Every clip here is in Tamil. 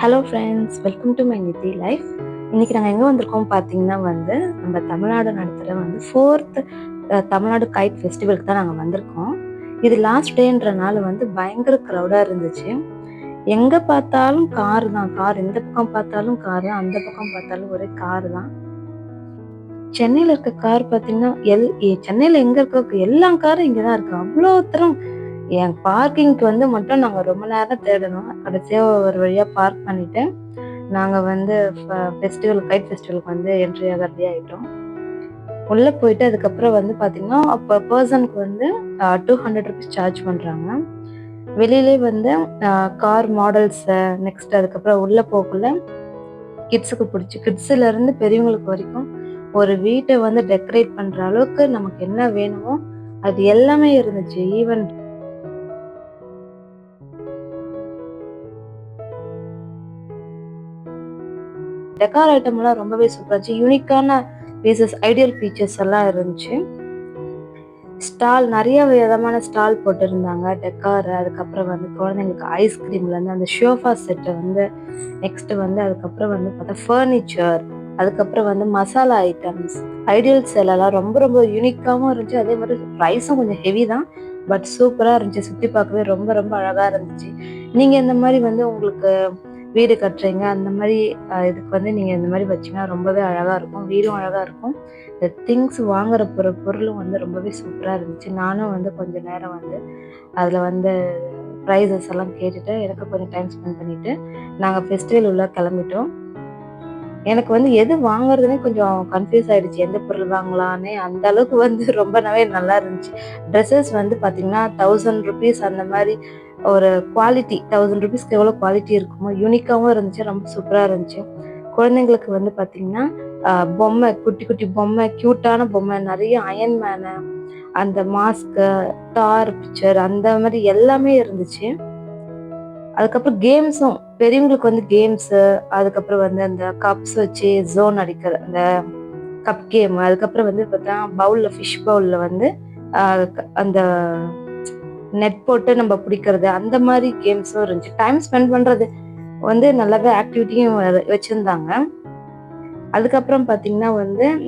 Hello friends, welcome to my நிதி லைஃப். இன்றைக்கி நாங்கள் எங்கே வந்திருக்கோம் பார்த்தீங்கன்னா நம்ம தமிழ்நாடு நடத்துகிற 4th தமிழ்நாடு கைட் ஃபெஸ்டிவலுக்கு தான் நாங்கள் வந்திருக்கோம். இது லாஸ்ட் டேன்றனால பயங்கர க்ரௌடாக இருந்துச்சு. எங்கே பார்த்தாலும் கார் தான், கார் இந்த பக்கம் பார்த்தாலும் கார் தான், அந்த பக்கம் பார்த்தாலும் ஒரே கார் தான். சென்னையில் இருக்க கார் பார்த்தீங்கன்னா சென்னையில் எங்கே இருக்க எல்லா காரும் இங்கே தான் இருக்குது. அவ்வளோ தரம் என் பார்க்கிங்க்கு மட்டும் நாங்கள் ரொம்ப நேரம் தேடணும். கடைசியாக ஒரு வழியாக பார்க் பண்ணிவிட்டு நாங்கள் கைட் ஃபெஸ்டிவலுக்கு என்ட்ரி ஆக ரெடி ஆகிட்டோம். உள்ளே போயிட்டு அதுக்கப்புறம் பார்த்தீங்கன்னா அப்போ பர்சனுக்கு 200 rupees சார்ஜ் பண்ணுறாங்க. வெளியிலே கார் மாடல்ஸை நெக்ஸ்ட் அதுக்கப்புறம் உள்ளே போகக்குள்ள கிட்ஸுக்கு பிடிச்சி கிட்ஸுலேருந்து பெரியவங்களுக்கு வரைக்கும் ஒரு வீட்டை டெக்கரேட் பண்ணுற அளவுக்கு நமக்கு என்ன வேணுமோ அது எல்லாமே இருந்துச்சு. ஈவன் டெக்கார் ஐட்டம்லாம் ரொம்பவே சூப்பராக இருந்துச்சு. யூனிக்கான பீசஸ், ஐடியல் ஃபீச்சர்ஸ் எல்லாம் இருந்துச்சு. ஸ்டால் நிறைய விதமான ஸ்டால் போட்டிருந்தாங்க டெக்கார். அதுக்கப்புறம் குழந்தைங்களுக்கு ஐஸ்கிரீம்லேருந்து அந்த ஷோஃபா செட்டு நெக்ஸ்ட் அதுக்கப்புறம் பார்த்தா ஃபர்னிச்சர், அதுக்கப்புறம் மசாலா ஐட்டம்ஸ், ஐடியல்ஸ் எல்லாம் ரொம்ப ரொம்ப யூனிக்காகவும் இருந்துச்சு. அதே மாதிரி ப்ரைஸும் கொஞ்சம் ஹெவி தான், பட் சூப்பராக இருந்துச்சு. சுற்றி பார்க்கவே ரொம்ப ரொம்ப அழகாக இருந்துச்சு. நீங்கள் இந்த மாதிரி உங்களுக்கு வீடு கட்டுறீங்க, அந்த மாதிரி இதுக்கு நீங்கள் இந்த மாதிரி வச்சிங்கன்னா ரொம்பவே அழகாக இருக்கும். வீடும் அழகாக இருக்கும். இந்த திங்ஸ் வாங்குற பொருளும் ரொம்பவே சூப்பராக இருந்துச்சு. நானும் கொஞ்சம் நேரம் அதில் ப்ரைஸஸ் எல்லாம் கேட்டுட்டு எனக்கு கொஞ்சம் டைம் ஸ்பெண்ட் பண்ணிவிட்டு நாங்கள் ஃபெஸ்டிவல் உள்ள கிளம்பிட்டோம். எனக்கு எது வாங்குறதுனே கொஞ்சம் கன்ஃபியூஸ் ஆகிடுச்சு, எந்த பொருள் வாங்கலான்னு. அந்த அளவுக்கு ரொம்ப நல்லா இருந்துச்சு. ட்ரெஸ்ஸஸ் பார்த்தீங்கன்னா 1000 rupees அந்த மாதிரி ஒரு குவாலிட்டி, 1000 rupeesக்கு எவ்வளோ குவாலிட்டி இருக்குமோ யூனிக்காகவும் இருந்துச்சு, ரொம்ப சூப்பராக இருந்துச்சு. குழந்தைங்களுக்கு பார்த்தீங்கன்னா பொம்மை, குட்டி குட்டி பொம்மை, க்யூட்டான பொம்மை, நிறைய அயன்மேனு, அந்த மாஸ்க்கு, தார் பிக்சர், அந்த மாதிரி எல்லாமே இருந்துச்சு. அதுக்கப்புறம் கேம்ஸும், பெரியவங்களுக்கு கேம்ஸு, அதுக்கப்புறம் அந்த கப்ஸ் வச்சு ஜோன் அடிக்கிற அந்த கப் கேம், அதுக்கப்புறம் பார்த்தா பவுலில் ஃபிஷ் பவுலில் அந்த நெட் போட்டு நம்ம பிடிக்கிறது, அந்த மாதிரி கேம்ஸும் இருந்துச்சு. டைம் ஸ்பெண்ட் பண்ணுறது நல்லாவே ஆக்டிவிட்டியும் வச்சுருந்தாங்க. அதுக்கப்புறம் பார்த்தீங்கன்னா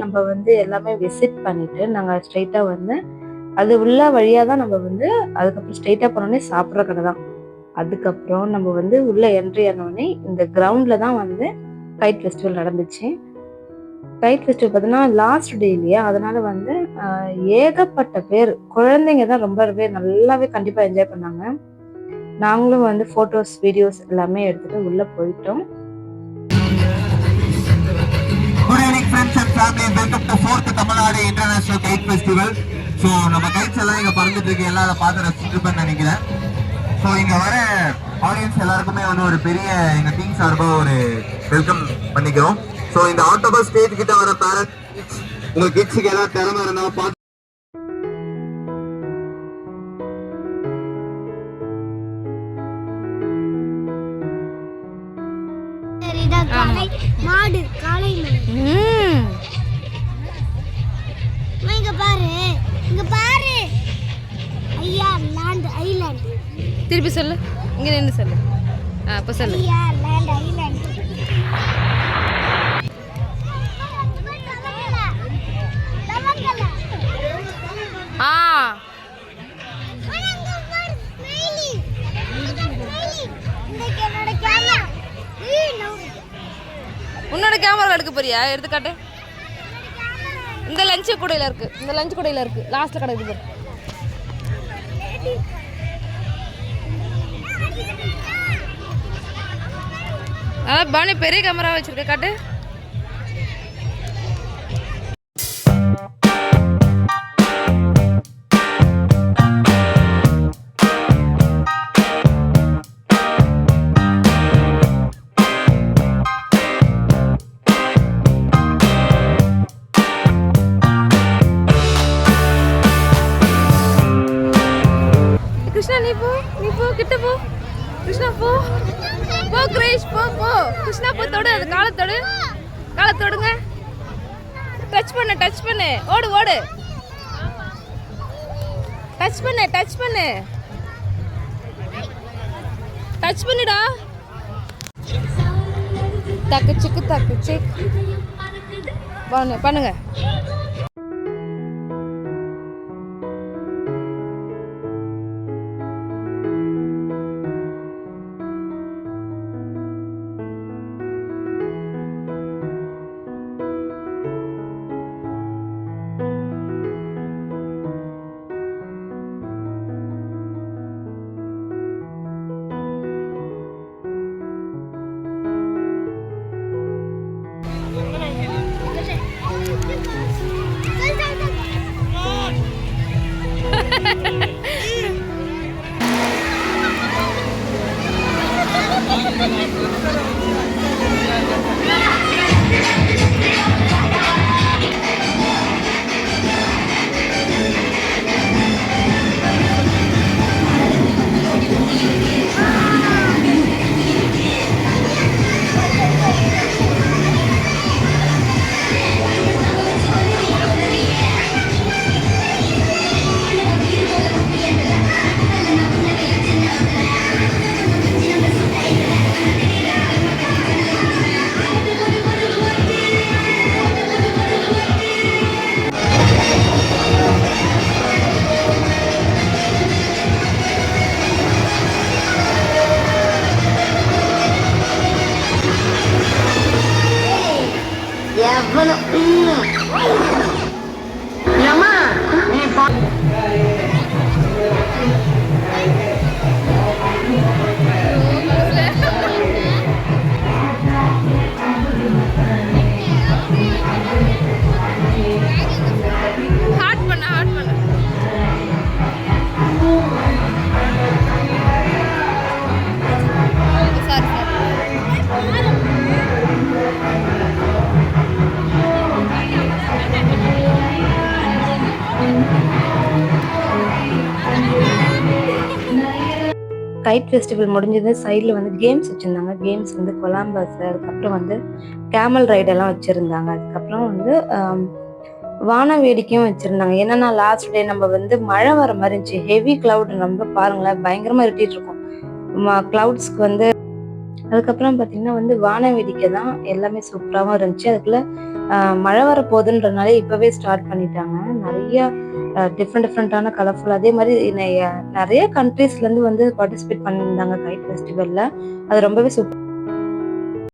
நம்ம எல்லாமே விசிட் பண்ணிவிட்டு நாங்கள் ஸ்ட்ரைட்டாக அது உள்ள வழியாக தான் நம்ம அதுக்கப்புறம் ஸ்ட்ரைட்டாக போனோடனே சாப்பிட்ற கடை தான். அதுக்கப்புறம் நம்ம உள்ள என்ட்ரி ஆனோடனே இந்த கிரவுண்டில் தான் கைட் ஃபெஸ்டிவல் நடந்துச்சு. கைட் ஃபெஸ்டிவல் பார்த்தீங்கன்னா லாஸ்ட் டே இல்லையா, அதனால ஏகப்பட்ட பேர், குழந்தைங்க தான் ரொம்பவே நல்லாவே கண்டிப்பாக என்ஜாய் பண்ணாங்க. நாங்களும் ஃபோட்டோஸ், வீடியோஸ் எல்லாமே எடுத்துகிட்டு உள்ளே போயிட்டோம். Good evening friends and family, welcome to 4th Tamil Nadu international guide festival. So நம்ம கைட்ஸ் எல்லாம் இங்கே பறந்துட்டு இருக்கு, எல்லாம் அதை பார்த்து ரசிச்சிருப்பேன்னு நினைக்கிறேன். ஸோ இங்கே வர ஆடியன்ஸ் எல்லாருக்குமே ஒரு பெரிய எங்கள் டீம் சார்பாக ஒரு வெல்கம் பண்ணிக்கிறோம். ஸோ இந்த ஆட்டோபஸ் ஸ்டேஜ் கிட்ட வர பேரண்ட்ஸ், உங்கள் கிட்ஸுக்கு எல்லாம் திறமை இருந்தாலும் பார்த்து மாடு காளை இங்க பாரு, இங்க பாரு ஐயா, லேண்ட் ஐலாண்ட். திருப்பி சொல்லு, இங்க நின்னு சொல்லு. அப்ப சொல்லு. ஐயா, லேண்ட் ஐலாண்ட். உன்னோட கேமரா எடுக்க போறியா? எடுத்துக்காட்டு. இந்த லஞ்ச் கூடையில இருக்கு, இந்த லஞ்ச் கூடையில இருக்கு, லாஸ்ட்ல கிடக்குது. அதான் பானி பெரிய கேமரா வச்சிருக்க, காட்டு. கிருஷ்ணா நீ போ, கிட்ட போ. கிருஷ்ணா போ போ, கிரேஷ் போ போ. கிருஷ்ணா போ, தொடு, அது காலை தொடு, காலை தொடுங்க. டச் பண்ணு, ஓடு ஓடு, டச் பண்ணு. டச் பண்ணுடா. தாக்கு சிக்கு தாக்கு சிக் பண்ணுங்க. ஹார்ட் பண்ண கைட் ஃபெஸ்டிவல் முடிஞ்சது. சைடில் வந்து கேம்ஸ் வச்சுருந்தாங்க. கேம்ஸ் வந்து கொலாம்பஸ், அதுக்கப்புறம் வந்து கேமல் ரைடெல்லாம் வச்சுருந்தாங்க. அதுக்கப்புறம் வந்து வான வேடிக்கையும் வச்சுருந்தாங்க. என்னன்னா லாஸ்ட் டே நம்ம வந்து மழை வர மாதிரி இருந்துச்சு. ஹெவி கிளவுட், ரொம்ப பாருங்களேன் பயங்கரமாக இருட்டிட்டு இருக்கும் கிளவுட்ஸ்க்கு வந்து. அதுக்கப்புறம் பார்த்தீங்கன்னா வந்து வான வேடிக்கை தான் எல்லாமே சூப்பராகவும் இருந்துச்சு. அதுக்குள்ள மழை வர போகுதுன்றனால இப்போவே ஸ்டார்ட் பண்ணிட்டாங்க. நிறைய டிஃப்ரெண்டான கலர்ஃபுல், அதே மாதிரி நிறைய கண்ட்ரீஸ்லேருந்து வந்து பார்ட்டிசிபேட் பண்ணியிருந்தாங்க கைட் ஃபெஸ்டிவலில். அது ரொம்பவே சூப்பர்.